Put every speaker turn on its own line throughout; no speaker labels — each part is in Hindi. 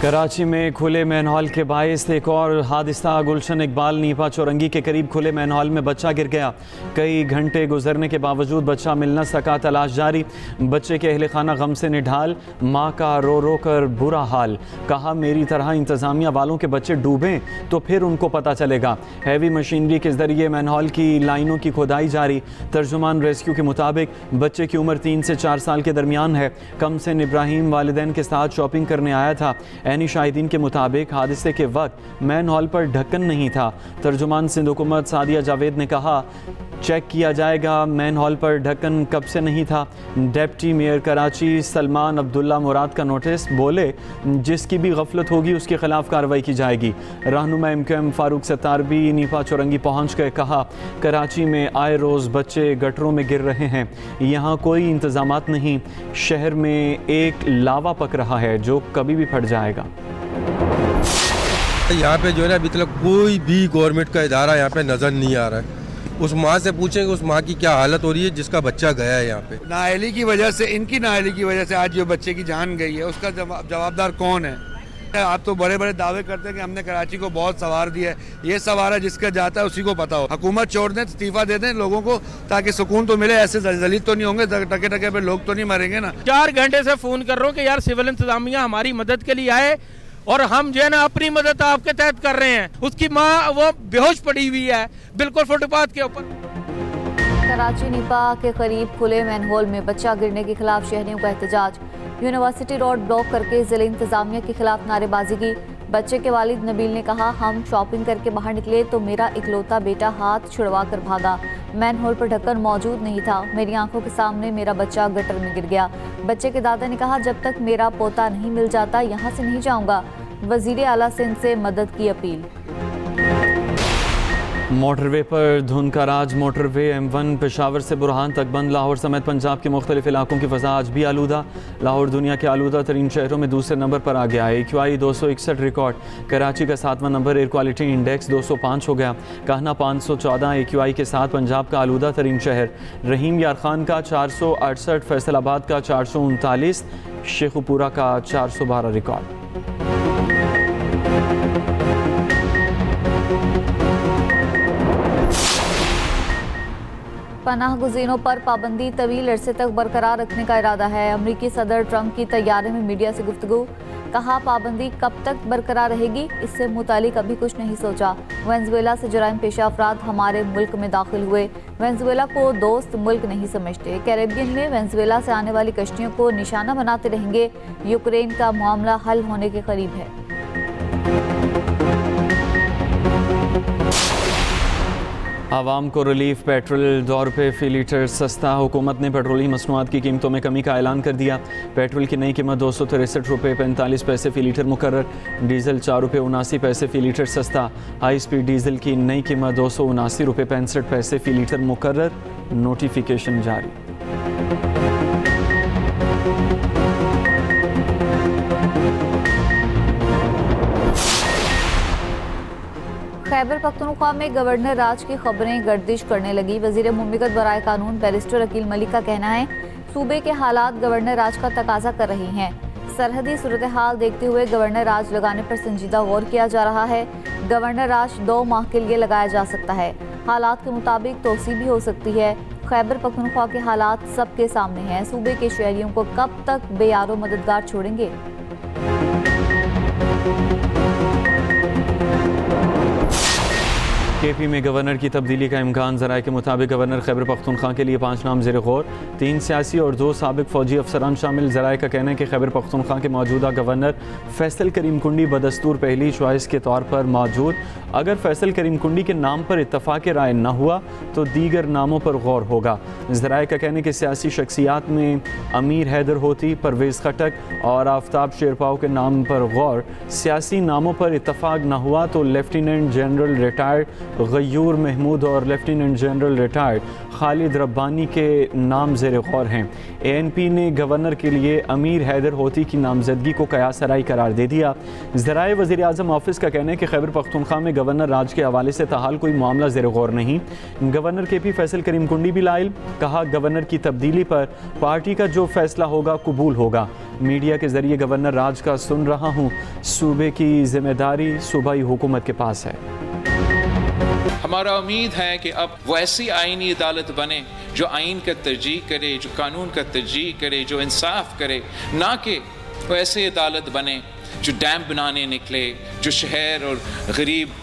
कराची में खुले मैनहॉल के बायस एक और हादसा। गुलशन इकबाल नीपा चौरंगी के करीब खुले मैनहॉल में बच्चा गिर गया। कई घंटे गुजरने के बावजूद बच्चा मिल न सका, तलाश जारी। बच्चे के अहले खाना गम से निढाल, माँ का रो रो कर बुरा हाल। कहा मेरी तरह इंतज़ामिया वालों के बच्चे डूबें तो फिर उनको पता चलेगा। हैवी मशीनरी के जरिए मैनहॉल की लाइनों की खोदाई जारी। तर्जुमान रेस्क्यू के मुताबिक बच्चे की उम्र 3 से 4 साल के दरमियान है। कमसिन इब्राहिम वालिदैन के साथ शॉपिंग करने आया था। ऐनी शाहिदीन के मुताबिक हादसे के वक्त मैन हॉल पर ढक्कन नहीं था। तर्जुमान सिंध हुकूमत सादिया जावेद ने कहा चेक किया जाएगा, मैन हॉल पर ढक्कन कब से नहीं था। डिप्टी मेयर कराची सलमान अब्दुल्ला मुराद का नोटिस, बोले जिसकी भी गफलत होगी उसके खिलाफ कार्रवाई की जाएगी। रहनुमा MKM फारूक सत्तार भी नीपा चौरंगी पहुँच गए। कहा कराची में आए रोज़ बच्चे गटरों में गिर रहे हैं, यहाँ कोई इंतजामात नहीं। शहर में एक लावा पक रहा है जो कभी भी फट जाएगा।
यहाँ पे जो है ना अभी तक कोई भी गवर्नमेंट का इदारा यहाँ पे नज़र नहीं आ रहा है। उस माँ से पूछेंगे उस माँ की क्या हालत हो रही है जिसका बच्चा गया है यहाँ पे।
नाअहली की वजह से, इनकी नाअहली की वजह से आज जो बच्चे की जान गई है उसका जवाबदार कौन है? आप तो बड़े बड़े दावे करते हैं कि हमने कराची को बहुत संवार दिया है। ये सवार है जिसका जाता है उसी को पता हो। हुकूमत छोड़ दें, इस्तीफा दे दें लोगों को, ताकि सुकून तो मिले। ऐसे जलील तो नहीं होंगे, टके टके पे लोग तो नहीं मरेंगे ना।
4 घंटे से फोन कर रहा हूँ कि यार सिविल इंतजामिया हमारी मदद के लिए आए और हम जो है ना अपनी मदद आपके तहत कर रहे हैं। उसकी माँ वो बेहोश पड़ी हुई है बिल्कुल फुटपाथ के ऊपर।
कराची नीपा के करीब खुले मैनहोल में बच्चा गिरने के खिलाफ शहरियों का एहतजाज। यूनिवर्सिटी रोड ब्लॉक करके जिले इंतजामिया के खिलाफ नारेबाजी की। बच्चे के वालिद नबील ने कहा हम शॉपिंग करके बाहर निकले तो मेरा इकलौता बेटा हाथ छुड़वा कर भागा। मैनहोल पर ढक्कन मौजूद नहीं था। मेरी आंखों के सामने मेरा बच्चा गटर में गिर गया। बच्चे के दादा ने कहा जब तक मेरा पोता नहीं मिल जाता यहाँ से नहीं जाऊँगा। वजीर आला सिंध से मदद की अपील।
मोटरवे पर धुंध का राज। मोटरवे M1 पेशावर से बुरहान तक बंद। लाहौर समेत पंजाब के मुख्तलिफ इलाकों की फ़ज़ा आज भी आलूदा। लाहौर दुनिया के आलूदा तरीन शहरों में दूसरे नंबर पर आ गया है। AQI 261 record. कराची का 7वां नंबर एयर क्वालिटी इंडेक्स 205 हो गया। कहना 514 AQI के साथ पंजाब का आलूदा तरीन शहर। रहीम यार खान का 468, फैसलाबाद का 439, शेखुपुरा का 412 रिकॉर्ड।
पनाह गुज़ीरों पर पाबंदी तवील अरसे तक बरकरार रखने का इरादा है। अमरीकी सदर ट्रंप की तैयारे में मीडिया से गुफ्तगू। कहा पाबंदी कब तक बरकरार रहेगी इससे मुतालिक अभी कुछ नहीं सोचा। वेनेजुएला से जराइम पेशा अफराद हमारे मुल्क में दाखिल हुए। वेनेजुएला को दोस्त मुल्क नहीं समझते। कैरेबियन में वेनेजुएला से आने वाली कश्तियों को निशाना बनाते रहेंगे। यूक्रेन का मामला हल होने के करीब है।
आवाम को रिलीफ। पेट्रोल ₹2 फ़ी लीटर सस्ता। हुकूमत ने पेट्रोलियम मसनूआत की कीमतों में कमी का ऐलान कर दिया। पेट्रोल की नई कीमत ₹263.45 फ़ी लीटर मुकर्रर। डीजल ₹4.79 फ़ी लीटर सस्ता। हाई स्पीड डीजल की नई कीमत ₹279.65 फ़ी लीटर मुकर्रर। नोटिफिकेशन जारी।
खैबर पख्तूनख्वा में गवर्नर राज की खबरें गर्दिश करने लगी। वजीर मुमलिकत बराए कानून बैरिस्टर अकील मलिक का कहना है सूबे के हालात गवर्नर राज का तकाजा कर रही हैं। सरहदी सूरत हाल देखते हुए गवर्नर राज लगाने पर संजीदा गौर किया जा रहा है। गवर्नर राज 2 माह के लिए लगाया जा सकता है। हालात के मुताबिक तोसी भी हो सकती है। खैबर पख्तूनख्वा के हालात सबके सामने हैं। सूबे के शहरियों को कब तक बेयारो मददगार छोड़ेंगे?
KP में गवर्नर की तब्दीली का इम्कान। ज़राए के मुताबिक गवर्नर खैबर पख्तूनख्वा के लिए 5 नाम ज़ेर गौर। 3 सियासी और 2 साबिक फ़ौजी अफसरान शामिल। ज़राए का कहना है कि खैबर पख्तूनख्वा के मौजूदा गवर्नर फैसल करीम कुंडी बदस्तूर पहली चॉइस के तौर पर मौजूद। अगर फैसल करीम कुंडी के नाम पर इत्तफ़ाक़ राय न हुआ तो दीगर नामों पर गौर होगा। ज़राए का कहना है कि सियासी शख्सियात में अमीर हैदर होती, परवेज़ खटक और आफ्ताब शेरपाव के नाम पर गौर। सियासी नामों पर इत्तफ़ाक़ न हुआ तो lieutenant general retired Ghayur Mahmood और lieutenant general retired Khalid Rabbani के नाम ज़ेर गौर हैं। ANP ने गवर्नर के लिए अमीर हैदर होती की नामजदगी को कयास आराई करार दे दिया। ज़राए वज़ीर आज़म ऑफिस का कहना है कि खैबर पख्तूनख्वा में गवर्नर राज के हवाले से ताहाल कोई मामला ज़ेर गौर नहीं। गवर्नर KP फैसल करीम कुंडी भी लाइल, कहा गवर्नर की तब्दीली पर पार्टी का जो फैसला होगा कबूल होगा। मीडिया के ज़रिए गवर्नर राज का सुन रहा हूँ, सूबे की जिम्मेदारी सूबाई हुकूमत के पास है।
हमारा उम्मीद है कि अब वो ऐसी आईनी अदालत बने जो आइन का तरजीह करे, जो कानून का तरजीह करे, जो इंसाफ करे, ना कि वो ऐसी अदालत बने जो डैम बनाने निकले, जो शहर और गरीब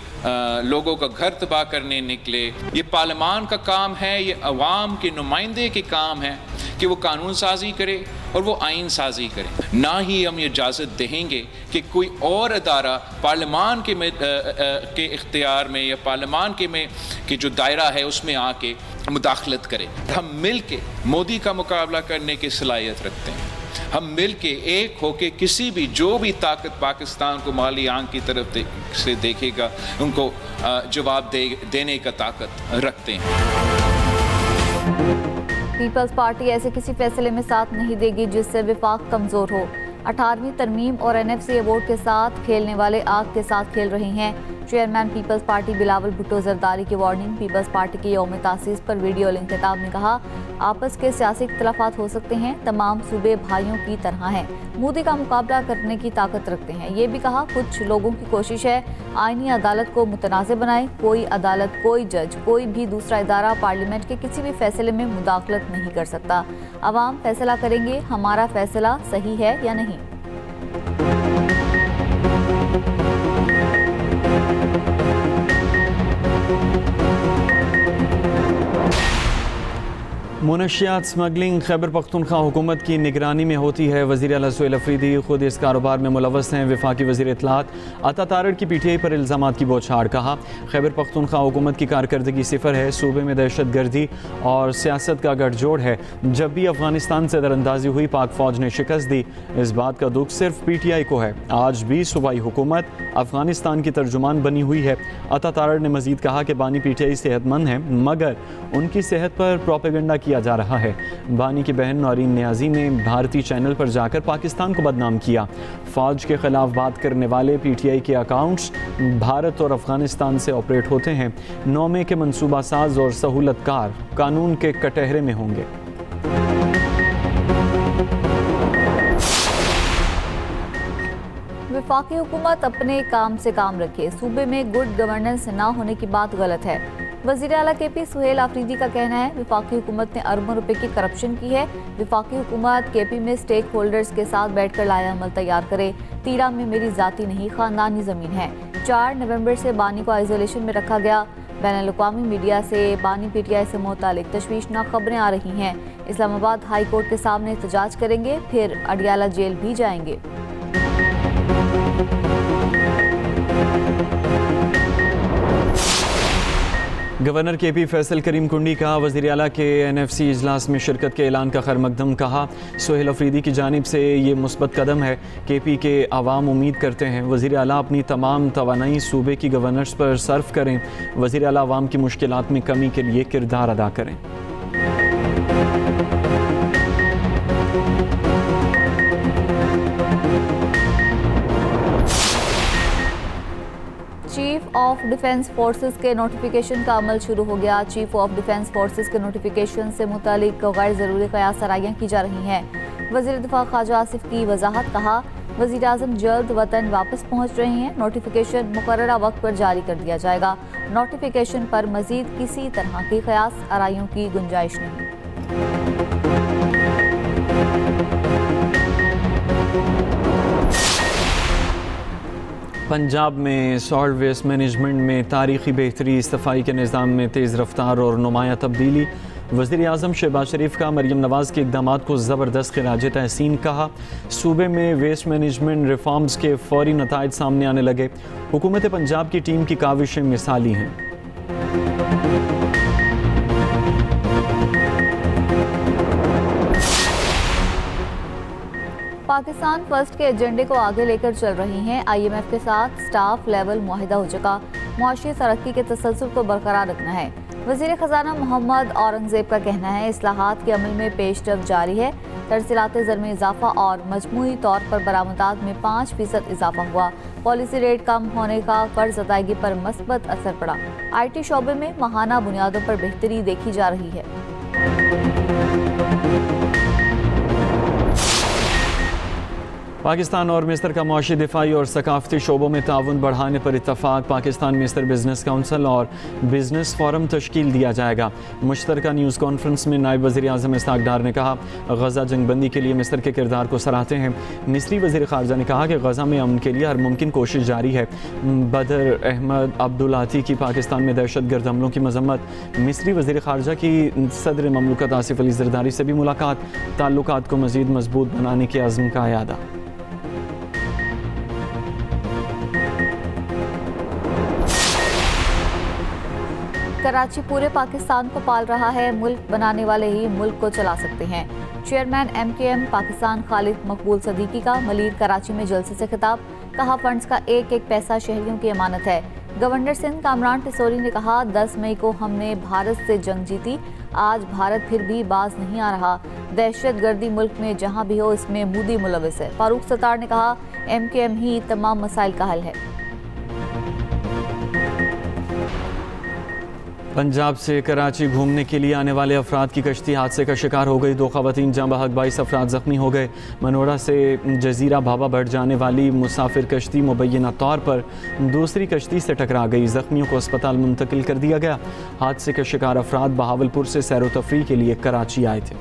लोगों का घर तबाह करने निकले। ये पार्लियामान का काम है, ये अवाम के नुमाइंदे के काम है कि वो कानून साजी करे और वो आइन साजी करे। ना ही हम ये इजाज़त देंगे कि कोई और अदारा पार्लियामान के इख्तियार में या पार्लियामान के जो दायरा है उसमें आके मुदाखलत करे। हम मिल के मोदी का मुकाबला करने की सलाहियत रखते हैं। हम मिल के एक होके किसी भी जो भी ताकत पाकिस्तान को माली आंख की तरफ से देखेगा उनको जवाब देने का ताकत रखते हैं।
पीपल्स पार्टी ऐसे किसी फैसले में साथ नहीं देगी जिससे विफाक कमजोर हो। 18वीं तरमीम और NFC अवार्ड के साथ खेलने वाले आग के साथ खेल रही हैं। चेयरमैन पीपल्स पार्टी बिलावल भुट्टो जरदारी की वार्निंग। पीपल्स पार्टी के यौम तासीस पर वीडियो लिंक खिताब में कहा, आपस के सियासी इख्तलाफात हो सकते हैं, तमाम सूबे भाइयों की तरह हैं, मोदी का मुकाबला करने की ताकत रखते हैं। ये भी कहा, कुछ लोगों की कोशिश है आईनी अदालत को मुतनाज़ बनाए। कोई अदालत, कोई जज, कोई भी दूसरा इदारा पार्लियामेंट के किसी भी फैसले में मुदाखलत नहीं कर सकता। अवाम फैसला करेंगे हमारा फैसला सही है या नहीं।
मुनशियात स्मगलिंग खैबर पख्तूनख्वा हुकूमत की निगरानी में होती है। वज़ीर आला सुहेल अफरीदी खुद इस कारोबार में मुलव्वस हैं। वफाकी वज़ीर इत्तलात अता तारड़ की PTI पर इल्ज़ामात की बौछार। कहा, खैबर पख्तूनख्वा हुकूमत की कारकर्दगी सिफर है, सूबे में दहशत गर्दी और सियासत का गठजोड़ है। जब भी अफगानिस्तान से दरअंदाजी हुई पाक फ़ौज ने शिकस्त दी। इस बात का दुख सिर्फ PTI को है। आज भी सूबाई हुकूमत अफगानिस्तान की तर्जुमान बनी हुई है। अता तारड़ ने मज़ीद कहा कि बानी PTI सेहतमंद हैं, मगर उनकी सेहत पर प्रोपेगेंडा किया जा रहा है। बानी की बहन नौरीन नियाजी ने भारतीय चैनल पर जाकर पाकिस्तान को बदनाम किया। फौज के खिलाफ बात करने वाले PTI के अकाउंट्स भारत और अफगानिस्तान से ऑपरेट होते हैं। 9 मई के मंसूबा साज और सहूलतकार कानून के कटहरे में होंगे।
वफाकी हुकूमत अपने काम से काम रखे। सूबे में गुड गवर्नेंस ना होने की बात गलत है। वज़ीर आला KP सुहेल अफरीदी का कहना है, वफाकी हुकूमत ने अरबों रुपए की करप्शन की है। वफाकी हुकूमत KP में स्टेक होल्डर्स के साथ बैठकर लाया अमल तैयार करे। तीरा में मेरी जाती नहीं खानदानी ज़मीन है। 4 नवंबर से बानी को आइसोलेशन में रखा गया। बैनुल-अक़वामी मीडिया से बानी PTI से मुतालिक तशवीशनाक खबरें आ रही हैं। इस्लामाबाद हाई कोर्ट के सामने एहतजाज करेंगे, फिर अडियाला जेल भी जाएंगे।
गवर्नर KP फैसल करीम कुंडी का वज़ीर आला के NFC इजलास में शिरकत के ऐलान का खैर मकदम। कहा, सुहेल अफरीदी की जानिब से ये मुस्बत कदम है। KP के आवाम उम्मीद करते हैं वज़ीर आला अपनी तमाम तवानाई सूबे की गवर्नर्स पर सर्फ करें। वज़ीर आला आवाम की मुश्किलात में कमी के लिए किरदार अदा करें।
चीफ ऑफ डिफेंस फोर्सेस के नोटिफिकेशन का अमल शुरू हो गया। चीफ ऑफ डिफेंस फोर्सेस के नोटिफिकेशन से मुतालिक गैर ज़रूरी कयास सराइयाँ की जा रही हैं। वज़ीर दिफा ख्वाजा आसिफ की वजाहत। कहा, वज़ीर आज़म जल्द वतन वापस पहुँच रहे हैं। नोटिफिकेशन मुकर्ररा वक्त पर जारी कर दिया जाएगा। नोटिफिकेशन पर मज़ीद किसी तरह की कयास आराइयों की गुंजाइश नहीं।
पंजाब में सॉल्ट वेस्ट मैनेजमेंट में तारीखी बेहतरी, सफाई के निज़ाम में तेज़ रफ्तार और नुमाया तब्दीली। वज़ीर आज़म शहबाज शरीफ का मरियम नवाज़ के इक़दामात को ज़बरदस्त खिराज तहसीन। कहा, सूबे में वेस्ट मैनेजमेंट रिफॉर्म्स के फौरी नताइज सामने आने लगे। हुकूमत पंजाब की टीम की काविशें मिसाली हैं।
पाकिस्तान फर्स्ट के एजेंडे को आगे लेकर चल रही हैं। IMF के साथ स्टाफ लेवल मुआहिदा हो चुका। मुआशी तरक्की के तसलसल को बरकरार रखना है। वज़ीर ख़ज़ाना मोहम्मद औरंगज़ेब का कहना है इस्लाहात के अमल में पेशरफ जारी है। तरसीलात ज़र में इजाफा और मजमूई तौर पर बरामदात में 5% इजाफा हुआ। पॉलिसी रेट कम होने का कर्ज अदायगी पर मस्बत असर पड़ा। IT शोबे में माहाना बुनियादों पर बेहतरी देखी जा रही है।
पाकिस्तान और मिस्र का मुआशी, दिफाई और सकाफती शोबों में ताउन बढ़ाने पर इत्तफाक। पाकिस्तान मिस्र बिजनेस काउंसिल और बिजनेस फोरम तश्कील दिया जाएगा। मुश्तरका न्यूज़ कॉन्फ्रेंस में नायब वज़ीर आज़म इसहाक डार ने कहा गज़ा जंगबंदी के लिए मिस्र के किरदार को सराहते हैं। मिस्री वज़ीर ख़ारजा ने कहा कि गज़ा में अमन के लिए हर मुमकिन कोशिश जारी है। बदर अहमद अब्दुलाती की पाकिस्तान में दहशतगर्द हमलों की मजम्मत। मिस्री वज़ीर ख़ारजा की सदर ममलकत आसिफ अली ज़रदारी से भी मुलाकात। ताल्लुकात को मज़ीद मजबूत बनाने के अज़्म का यादा।
कराची पूरे पाकिस्तान को पाल रहा है। मुल्क बनाने वाले ही मुल्क को चला सकते हैं। चेयरमैन MKM पाकिस्तान खालिद मकबूल सदीकी का मलीर कराची में जलसे से खिताब। कहा फंड्स का एक एक पैसा शहरियों की अमानत है। गवर्नर सिंध कामरान टिसोरी ने कहा 10 मई को हमने भारत से जंग जीती, आज भारत फिर भी बाज नहीं आ रहा। दहशत गर्दी मुल्क में जहाँ भी हो इसमें मोदी मुलविस है। फारूक सत्तार ने कहा MKM ही तमाम मसाइल का हल है।
पंजाब से कराची घूमने के लिए आने वाले अफराद की कश्ती हादसे का शिकार हो गई। 2 ख़वातीन जहाँ बहक 22 अफराद ज़ख्मी हो गए। मनोरा से जजीरा भाबा बढ़ जाने वाली मुसाफिर कश्ती मुबैना तौर पर दूसरी कश्ती से टकरा गई। ज़ख्मियों को अस्पताल मुंतकिल कर दिया गया। हादसे के शिकार अफराद बहावलपुर से सैर व तफरीह के लिए कराची आए थे।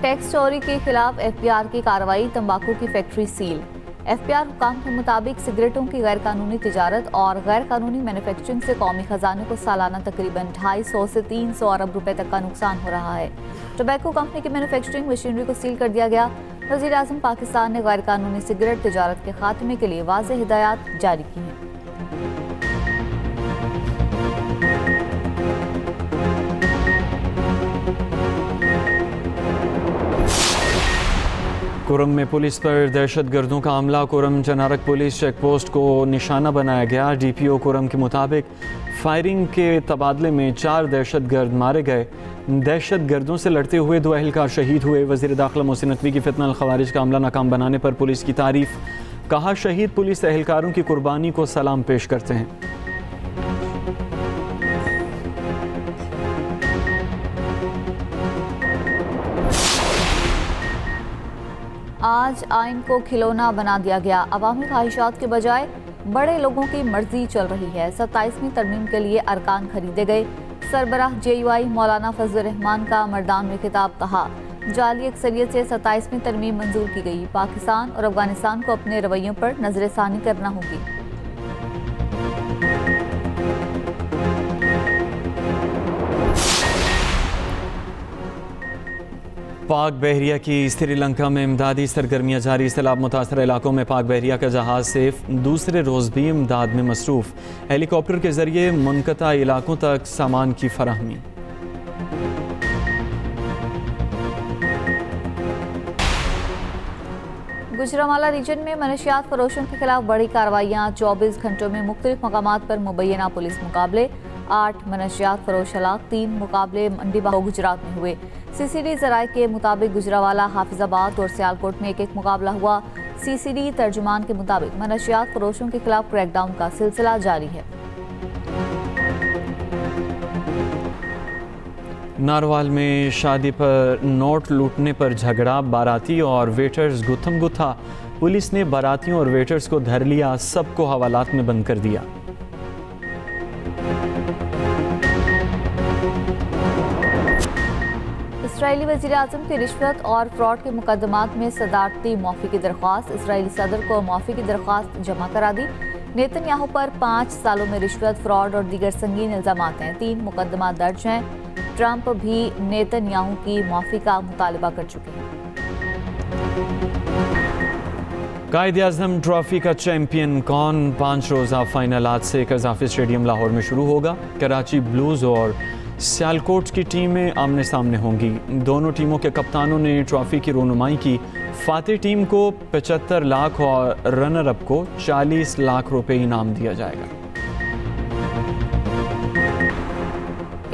टैक्स चोरी के खिलाफ FBR की कार्रवाई। तंबाकू की फैक्ट्री सील। FBR हुकाम के मुताबिक सिगरेटों की गैर कानूनी तिजारत और गैर कानूनी मैन्युफैक्चरिंग से कौमी खजाने को सालाना तकरीबन 250 से 300 अरब रुपए तक का नुकसान हो रहा है। टोबैको कंपनी की मैन्युफैक्चरिंग मशीनरी को सील कर दिया गया। वज़ीर आज़म पाकिस्तान ने गैर कानूनी सिगरेट तिजारत के खात्मे के लिए वाज़ेह हिदायत जारी की हैं।
कुरम में पुलिस पर दहशतगर्दों का हमला। कुरम चनारक पुलिस चेक पोस्ट को निशाना बनाया गया। DPO कुरम के मुताबिक फायरिंग के तबादले में 4 दहशतगर्द मारे गए। दहशतगर्दों से लड़ते हुए 2 एहलकार शहीद हुए। वज़ीर दाखिला मोहसिन नकवी की फितना अल खवारिज का हमला नाकाम बनाने पर पुलिस की तारीफ। कहा शहीद पुलिस एहलकारों की कुर्बानी को सलाम पेश करते हैं।
आज आइन को खिलौना बना दिया गया। अवामी ख्वाहिशात के बजाय बड़े लोगों की मर्जी चल रही है। 27वीं तरमीम के लिए अरकान खरीदे गए। सरबराह JUI मौलाना फजल रहमान का मर्दान में खिताब। कहा जाली अक्सरियत से 27वीं तरमीम मंजूर की गई। पाकिस्तान और अफगानिस्तान को अपने रवैयों पर नजरसानी करना होगी।
पाक बहरिया की श्रीलंका में इमदादी सरगर्मियाँ जारी। सैलाब मुतासर इलाकों में पाक बहरिया का जहाज से दूसरे रोज़ भी इमदाद में मसरूफ़। हेलीकॉप्टर के जरिए मुनक़ता इलाकों तक सामान की फराहमी।
गुजरांवाला रीजन में मनशियात फरोशों के खिलाफ बड़ी कार्रवाइयाँ। 24 घंटों में मुख्तलिफ मकामात पर मुबैना पुलिस मुकाबले। 8 मनशियात फरोश हलाक। 3 मुकाबले मंडी बाहो गुजरात में हुए। CCD ज़राए के मुताबिक गुजरांवाला, हाफिजाबाद और सियालकोट में एक मुकाबला हुआ। CCD तर्जुमान के मुताबिक मनशियात फरोशों के खिलाफ क्रैकडाउन का सिलसिला जारी है।
नारवाल में शादी पर नोट लूटने पर झगड़ा। बाराती और वेटर्स गुत्थम गुत्था। पुलिस ने बारातियों और वेटर्स को धर लिया। सबको हवालात में बंद कर दिया।
इसराइली वज़ीर आज़म की रिश्वत और फ्रॉड के मुकदमात में सदारती माफ़ी की दरख्वास्त। इसराइली सदर को माफ़ी की दरख्वास्त जमा करा दी। नेतन्याहू पर 5 सालों में रिश्वत, फ्रॉड और दीगर संगीन इल्ज़ामात हैं। 3 मुकदमा दर्ज हैं। ट्रंप भी नेतन्याहू की माफ़ी का मुतालबा कर चुके हैं।
कायद-ए-आज़म ट्रॉफी का चैंपियन कौन? 5 रोज़ा फाइनल आज से कज़ाफ़ी स्टेडियम लाहौर में शुरू होगा। कराची ब्लूज़ और सियालकोट की टीमें आमने सामने होंगी। दोनों टीमों के कप्तानों ने ट्रॉफी की रोनुमाई की। फातेह टीम को 75 लाख और रनर अप को 40 लाख रुपए इनाम दिया जाएगा।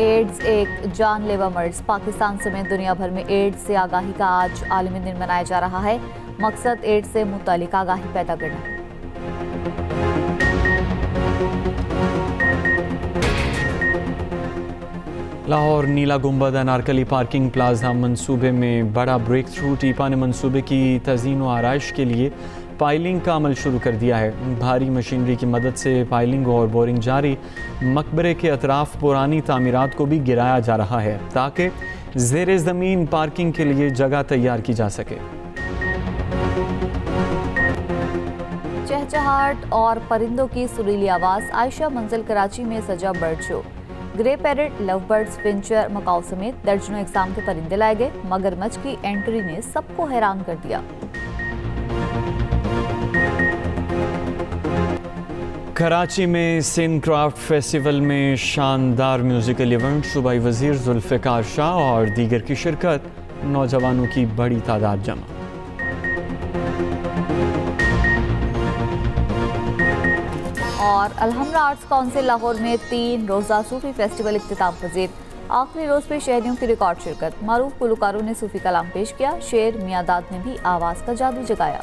एड्स एक जानलेवा मर्ज। पाकिस्तान समेत दुनिया भर में एड्स से आगाही का आज आलमी दिन मनाया जा रहा है। मकसद एड्स से मुतालिक आगाही पैदा करना।
लाहौर नीला गुंबद अनारकली पार्किंग प्लाजा मंसूबे में बड़ा ब्रेक थ्रू। टीपा ने मंसूबे की तज़ीन व आराइश के लिए पाइलिंग का अमल शुरू कर दिया है। भारी मशीनरी की मदद से पाइलिंग और बोरिंग जारी। मकबरे के अतराफ पुरानी तामीरात को भी गिराया जा रहा है ताकि ज़ेरे ज़मीन पार्किंग के लिए जगह तैयार की जा सके।
चहचहाट और परिंदों की सुरीली आवाज़। आयशा मंजिल कराची में सजा bird show. Grey parrot, love birds, Fincher, Macau समेत दर्जनों इकसाम के परिंदे लाए गए। मगरमच्छ की एंट्री ने सबको हैरान कर दिया।
कराची में सिंध क्राफ्ट फेस्टिवल में शानदार म्यूजिकल इवेंट। सूबाई वजीर जुल्फ़िकार शाह और दीगर की शिरकत। नौजवानों की बड़ी तादाद जमा।
और अलहम्रा आर्ट्स काउंसिल लाहौर में 3 रोज़ा सूफी फेस्टिवल इख्तिताम पजीर। आखिरी रोज पे शहरियों की रिकॉर्ड शिरकत। मारूफ गुलकारों ने सूफी कलाम पेश किया। शेर मियादाद ने भी आवाज़ का जादू जगाया।